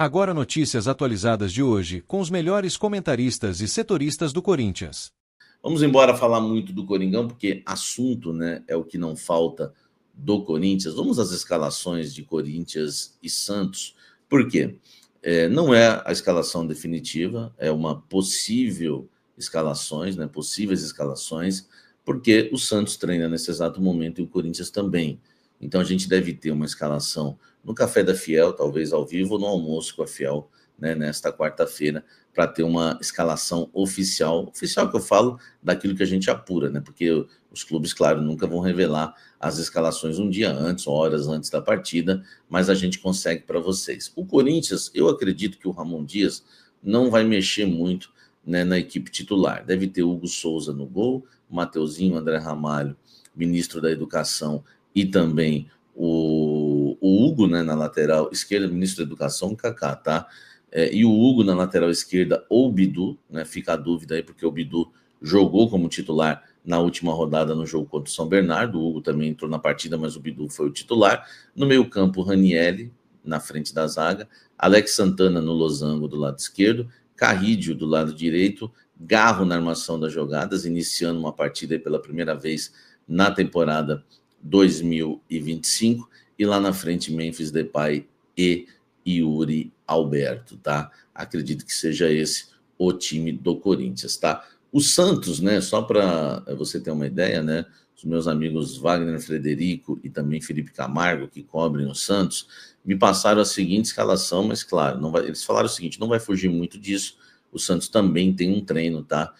Agora notícias atualizadas de hoje, com os melhores comentaristas e setoristas do Corinthians. Vamos embora falar muito do Coringão, porque assunto, né, é o que não falta do Corinthians. Vamos às escalações de Corinthians e Santos. Por quê? Não é a escalação definitiva, é uma possível escalações, né, possíveis escalações, porque o Santos treina nesse exato momento e o Corinthians também. Então a gente deve ter uma escalação no Café da Fiel, talvez ao vivo, ou no almoço com a Fiel, né, nesta quarta-feira, para ter uma escalação oficial. Oficial que eu falo daquilo que a gente apura, né? Porque os clubes, claro, nunca vão revelar as escalações um dia antes, horas antes da partida, mas a gente consegue para vocês. O Corinthians, eu acredito que o Ramon Dias não vai mexer muito, né, na equipe titular. Deve ter Hugo Souza no gol, Mateuzinho, André Ramalho, ministro da Educação, e também o Hugo, né, na lateral esquerda, ministro da Educação, Kaká, tá? E o Hugo na lateral esquerda, ou o Bidu, né? Fica a dúvida aí, porque o Bidu jogou como titular na última rodada no jogo contra o São Bernardo. O Hugo também entrou na partida, mas o Bidu foi o titular. No meio-campo, Ranielli na frente da zaga, Alex Santana no losango do lado esquerdo, Carrídio do lado direito, Garro na armação das jogadas, iniciando uma partida aí pela primeira vez na temporada 2025, e lá na frente Memphis Depay e Yuri Alberto, tá? Acredito que seja esse o time do Corinthians, tá? O Santos, né, só para você ter uma ideia, né, os meus amigos Wagner Frederico e também Felipe Camargo, que cobrem o Santos, me passaram a seguinte escalação, mas claro, não vai, eles falaram o seguinte, não vai fugir muito disso, o Santos também tem um treino, tá,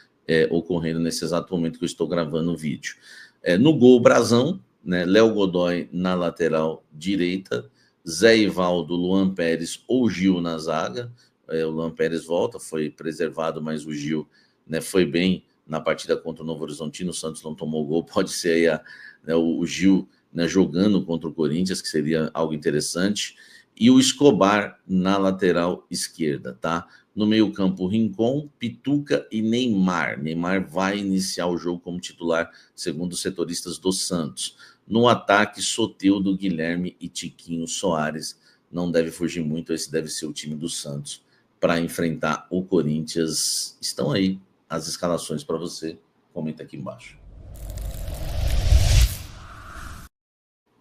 ocorrendo nesse exato momento que eu estou gravando o vídeo. No gol, Brazão, né, Léo Godoy na lateral direita, Zé Ivaldo, Luan Pérez ou Gil na zaga. O Luan Pérez volta, foi preservado, mas o Gil, né, foi bem na partida contra o Novo Horizontino. O Santos não tomou gol, pode ser aí né, o Gil, né, jogando contra o Corinthians, que seria algo interessante. E o Escobar na lateral esquerda, tá? No meio-campo, Rincon, Pituca e Neymar. Neymar vai iniciar o jogo como titular, segundo os setoristas do Santos. No ataque, Soteldo, Guilherme e Tiquinho Soares. Não deve fugir muito, esse deve ser o time do Santos para enfrentar o Corinthians. Estão aí as escalações para você. Comenta aqui embaixo.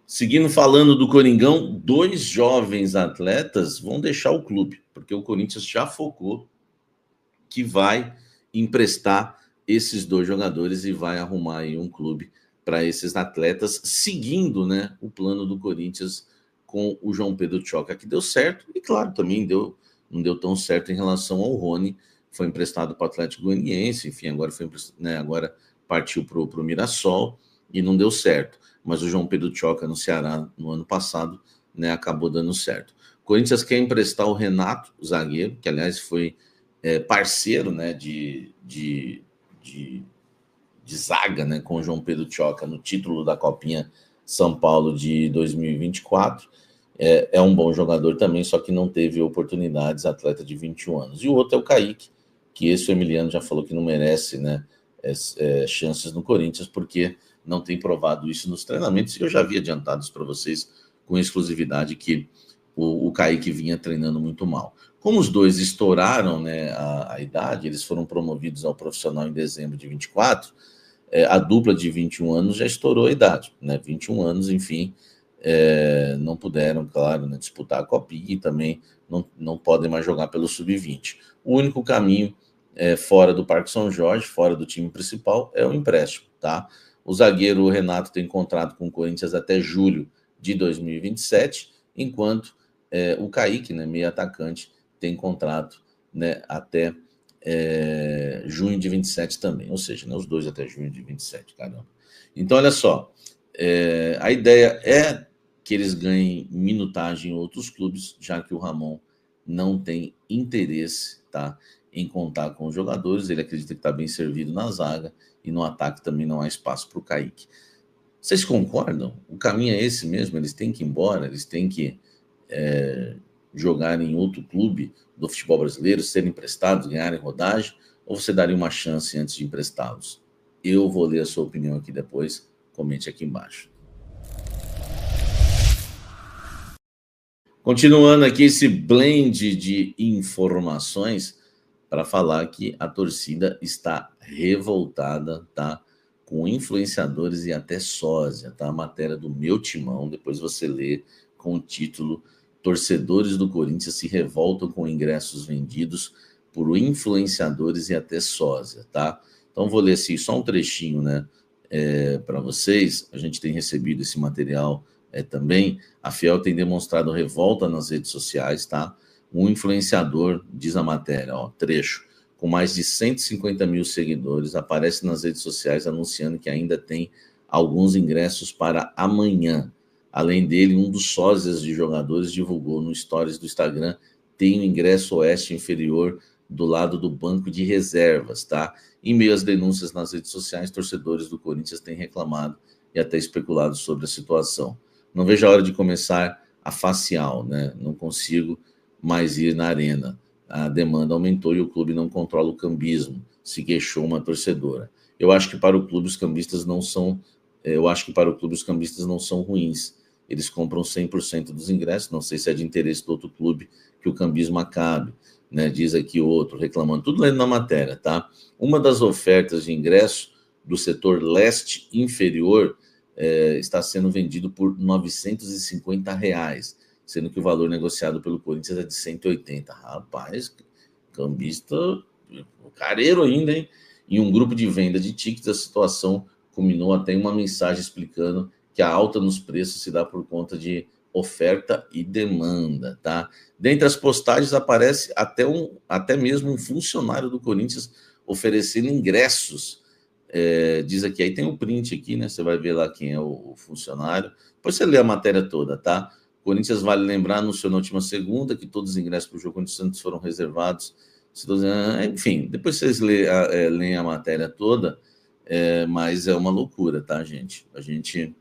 Seguindo falando do Coringão, 2 jovens atletas vão deixar o clube, porque o Corinthians já focou que vai emprestar esses 2 jogadores e vai arrumar aí um clube para esses atletas, seguindo, né, o plano do Corinthians com o João Pedro Tchoca, que deu certo, e claro, também não deu tão certo em relação ao Rony, foi emprestado para o Atlético Goianiense, enfim, agora, né, agora partiu para o Mirassol e não deu certo. Mas o João Pedro Tchoca no Ceará no ano passado, né, acabou dando certo. O Corinthians quer emprestar o Renato, o zagueiro, que aliás foi parceiro, né, de zaga, né, com o João Pedro Tchoca no título da Copinha São Paulo de 2024. É um bom jogador também, só que não teve oportunidades, atleta de 21 anos. E o outro é o Kaique, que esse o Emiliano já falou que não merece, né, chances no Corinthians, porque não tem provado isso nos treinamentos, e eu já havia adiantado isso para vocês com exclusividade, que o Kaique vinha treinando muito mal. Como os 2 estouraram, né, a idade, eles foram promovidos ao profissional em dezembro de 24, a dupla de 21 anos já estourou a idade, né, 21 anos, enfim, não puderam, claro, né, disputar a Copinha e também não podem mais jogar pelo Sub-20. O único caminho fora do Parque São Jorge, fora do time principal, é o empréstimo, tá? O zagueiro Renato tem contrato com o Corinthians até julho de 2027, enquanto o Kaique, né, meio atacante, tem contrato, né, até junho de 27 também, ou seja, né, os 2 até junho de 27, caramba. Então, olha só, a ideia é que eles ganhem minutagem em outros clubes, já que o Ramon não tem interesse, tá, em contar com os jogadores. Ele acredita que está bem servido na zaga e no ataque também não há espaço para o Kaique. Vocês concordam? O caminho é esse mesmo? Eles têm que ir embora, eles têm que jogar em outro clube do futebol brasileiro, serem emprestados, ganharem rodagem, ou você daria uma chance antes de emprestá-los? Eu vou ler a sua opinião aqui depois, comente aqui embaixo. Continuando aqui esse blend de informações para falar que a torcida está revoltada, tá? Com influenciadores e até sósia, tá? A matéria do Meu Timão, depois você lê com o título Torcedores do Corinthians se revoltam com ingressos vendidos por influenciadores e até sósia, tá? Então vou ler assim, só um trechinho, né? Para vocês, a gente tem recebido esse material também. A Fiel tem demonstrado revolta nas redes sociais, tá? Um influenciador, diz a matéria, ó, trecho, com mais de 150 mil seguidores, aparece nas redes sociais anunciando que ainda tem alguns ingressos para amanhã. Além dele, um dos sósias de jogadores divulgou no stories do Instagram, tem o ingresso oeste inferior do lado do banco de reservas, tá? Em meio às denúncias nas redes sociais, torcedores do Corinthians têm reclamado e até especulado sobre a situação. Não vejo a hora de começar a facial, né? Não consigo mais ir na arena. A demanda aumentou e o clube não controla o cambismo, se queixou uma torcedora. Eu acho que para o clube os cambistas não são ruins. Eles compram 100% dos ingressos, não sei se é de interesse do outro clube que o cambismo acabe, né? Diz aqui outro, reclamando, tudo lendo na matéria, tá? Uma das ofertas de ingresso do setor leste inferior está sendo vendido por R$ 950, sendo que o valor negociado pelo Corinthians é de 180. Rapaz, cambista, careiro ainda, hein? Em um grupo de venda de tickets, a situação culminou até em uma mensagem explicando que a alta nos preços se dá por conta de oferta e demanda, tá? Dentre as postagens aparece até mesmo um funcionário do Corinthians oferecendo ingressos. Diz aqui, aí tem um print aqui, né? Você vai ver lá quem é o funcionário. Depois você lê a matéria toda, tá? Corinthians, vale lembrar, anunciou na última segunda que todos os ingressos para o jogo contra o Santos foram reservados. Enfim, depois vocês leem a matéria toda, mas é uma loucura, tá, gente? A gente...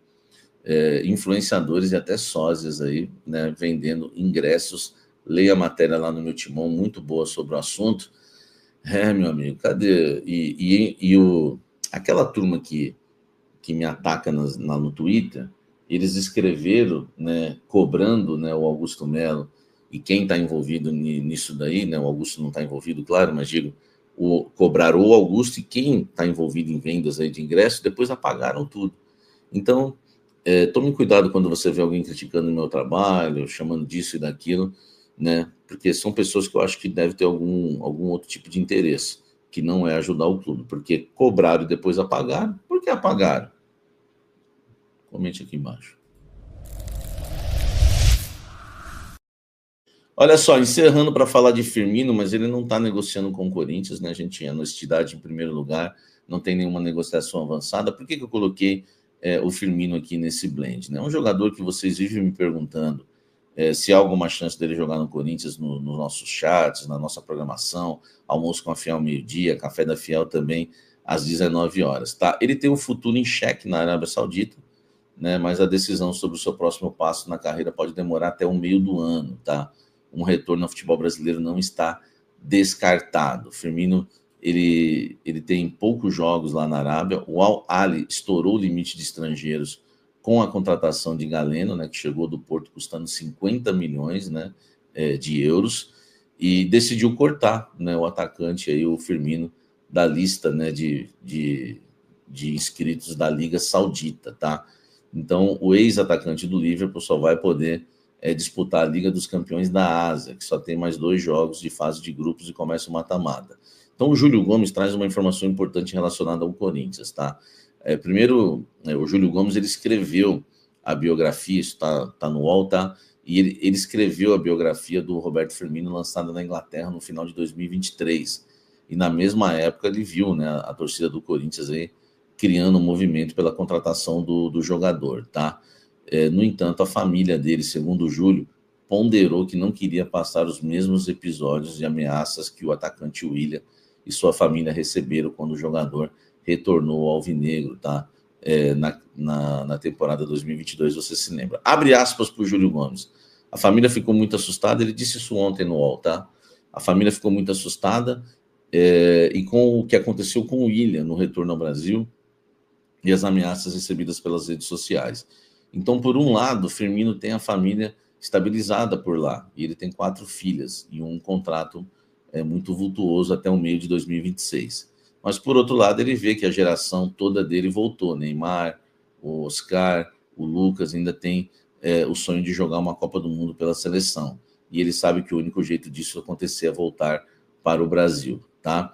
influenciadores e até sósias aí, né, vendendo ingressos. Leia a matéria lá no Meu Timão, muito boa sobre o assunto. Meu amigo, cadê? Aquela turma que me ataca no Twitter, eles escreveram, né, cobrando, né, o Augusto Melo e quem está envolvido nisso daí, né, o Augusto não está envolvido, claro, mas digo, cobrar o Augusto e quem está envolvido em vendas aí de ingressos, depois apagaram tudo. Então, tome cuidado quando você vê alguém criticando o meu trabalho, chamando disso e daquilo, né? Porque são pessoas que eu acho que devem ter algum outro tipo de interesse, que não é ajudar o clube, porque cobraram e depois apagaram. Por que apagaram? Comente aqui embaixo. Olha só, encerrando para falar de Firmino, mas ele não está negociando com o Corinthians, né? A gente tinha honestidade em primeiro lugar, não tem nenhuma negociação avançada. Por que eu coloquei o Firmino aqui nesse blend, né? Um jogador que vocês vivem me perguntando se há alguma chance dele jogar no Corinthians nos nossos chats, na nossa programação, almoço com a Fiel meio-dia, café da Fiel também às 19 horas, tá? Ele tem um futuro em xeque na Arábia Saudita, né? Mas a decisão sobre o seu próximo passo na carreira pode demorar até o meio do ano, tá? Um retorno ao futebol brasileiro não está descartado. Firmino, ele tem poucos jogos lá na Arábia. O Al Ahly estourou o limite de estrangeiros com a contratação de Galeno, né, que chegou do Porto custando 50 milhões, né, de euros, e decidiu cortar, né, o atacante, aí, o Firmino, da lista, né, de inscritos da Liga Saudita, tá? Então, o ex-atacante do Liverpool só vai poder disputar a Liga dos Campeões da Ásia, que só tem mais 2 jogos de fase de grupos e começa o mata-mata. Então, o Júlio Gomes traz uma informação importante relacionada ao Corinthians, tá? Primeiro, o Júlio Gomes, ele escreveu a biografia, isso tá no UOL, tá? E ele escreveu a biografia do Roberto Firmino, lançada na Inglaterra no final de 2023. E na mesma época ele viu, né, a torcida do Corinthians aí criando um movimento pela contratação do jogador, tá? No entanto, a família dele, segundo o Júlio, ponderou que não queria passar os mesmos episódios de ameaças que o atacante William e sua família receberam quando o jogador retornou ao alvinegro, tá? Na temporada 2022, você se lembra. Abre aspas para o Júlio Gomes. A família ficou muito assustada, ele disse isso ontem no UOL, tá? A família ficou muito assustada e com o que aconteceu com o William no retorno ao Brasil e as ameaças recebidas pelas redes sociais. Então, por um lado, Firmino tem a família estabilizada por lá. E ele tem 4 filhas e um contrato muito vultuoso até o meio de 2026. Mas, por outro lado, ele vê que a geração toda dele voltou. Neymar, o Oscar, o Lucas ainda tem o sonho de jogar uma Copa do Mundo pela seleção. E ele sabe que o único jeito disso acontecer é voltar para o Brasil, tá?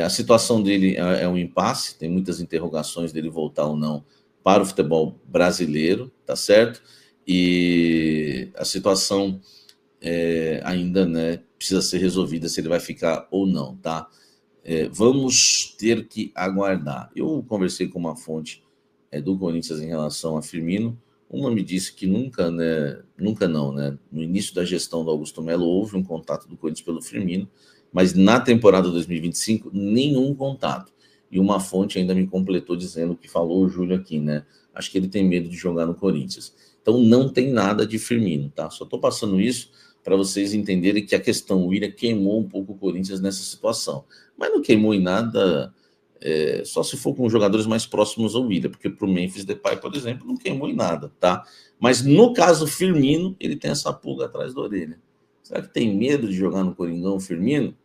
A situação dele é um impasse, tem muitas interrogações dele voltar ou não para o futebol brasileiro, tá certo? E a situação ainda, né, precisa ser resolvida se ele vai ficar ou não, tá? Vamos ter que aguardar. Eu conversei com uma fonte do Corinthians em relação a Firmino. Uma me disse que nunca não, né? No início da gestão do Augusto Melo houve um contato do Corinthians pelo Firmino, mas na temporada 2025 nenhum contato. E uma fonte ainda me completou dizendo que falou o Júlio aqui, né? Acho que ele tem medo de jogar no Corinthians. Então não tem nada de Firmino, tá? Só estou passando isso para vocês entenderem que a questão, o Willian queimou um pouco o Corinthians nessa situação. Mas não queimou em nada, só se for com jogadores mais próximos ao Willian, porque para o Memphis Depay, por exemplo, não queimou em nada, tá? Mas no caso Firmino, ele tem essa pulga atrás da orelha. Será que tem medo de jogar no Coringão, Firmino?